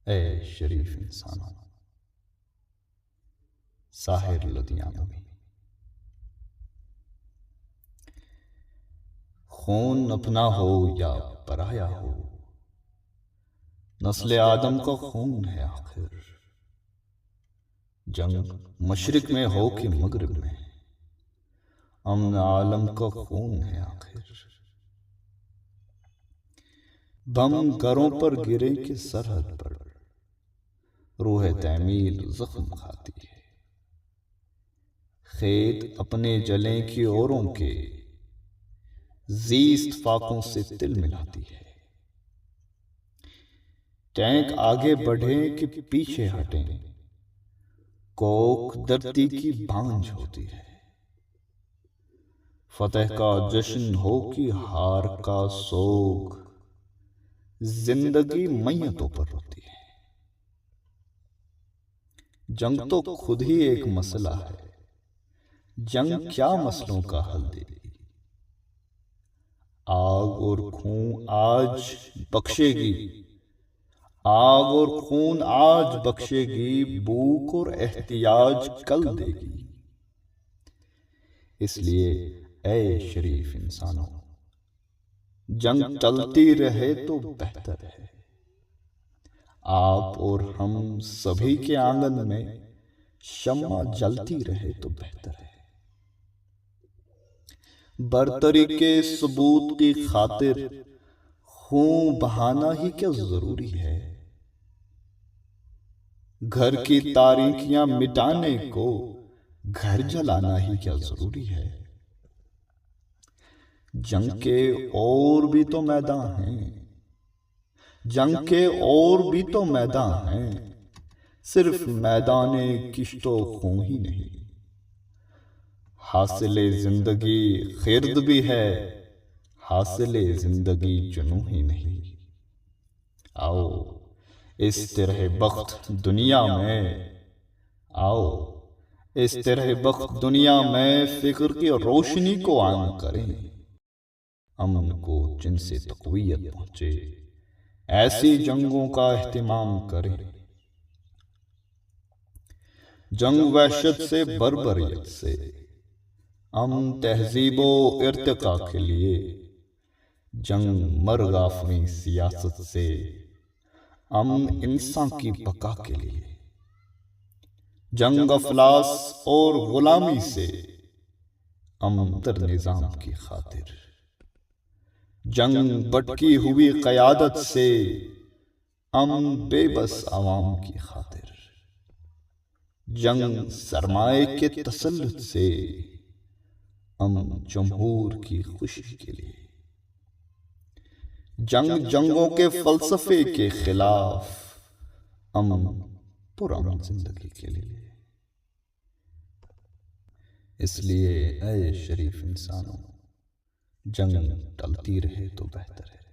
اے شریف انسانوں، ساحر لدھیانوی۔ خون اپنا ہو یا پرایا ہو، نسل آدم کا خون ہے آخر۔ جنگ مشرق میں ہو کہ مغرب میں، امن عالم کا خون ہے آخر۔ بم گھروں پر گرے کہ سرحد پر، روح تعمیل زخم کھاتی ہے۔ کھیت اپنے جلیں کہ اوروں کے، زیست فاقوں سے تل ملاتی ہے۔ ٹینک آگے بڑھیں کہ پیچھے ہٹیں، کوک دھرتی کی بانجھ ہوتی ہے۔ فتح کا جشن ہو کہ ہار کا سوگ، زندگی میتوں پر ہوتی ہے۔ جنگ تو خود ہی ایک مسئلہ ہے، جنگ کیا مسئلوں کا حل دے گی۔ آگ اور خون آج بخشے گی، آگ اور خون آج بخشے گی، بھوک اور احتیاج کل دے گی۔ اس لیے اے شریف انسانوں، جنگ ٹلتی رہے تو بہتر ہے۔ آپ اور ہم سبھی کے آنگن میں شمع جلتی رہے تو بہتر ہے۔ برتری کے ثبوت کی خاطر خون بہانا ہی کیا ضروری ہے۔ گھر کی تاریکیاں مٹانے کو گھر جلانا ہی کیا ضروری ہے۔ جنگ کے اور بھی تو میدان ہیں، جنگ کے اور بھی تو میدان ہیں، صرف میدان کشت و خون ہی نہیں۔ حاصل زندگی خرد بھی ہے، حاصل زندگی جنوں ہی نہیں۔ آؤ اس طرح بخت دنیا میں، آؤ اس طرح بخت دنیا میں فکر کی روشنی کو عام کریں۔ امن کو جن سے تقویت پہنچے، ایسی جنگوں کا اہتمام کریں۔ جنگ وحشت سے بربریت سے، امن تہذیب و ارتقاء کے لیے۔ جنگ مرگ آفریں سیاست سے، امن انسان کی بقا کے لیے۔ جنگ افلاس اور غلامی سے، امن تر نظام کی خاطر۔ جنگ بٹکی ہوئی قیادت سے، امن بے بس عوام کی خاطر۔ جنگ سرمائے کے تسلط سے، امن جمہور کی خوشی کے لیے۔ جنگ جنگوں کے فلسفے کے خلاف، امن پرامن زندگی کے لیے۔ اس لیے اے شریف انسانوں، جنگ ٹلتی رہے تو بہتر ہے۔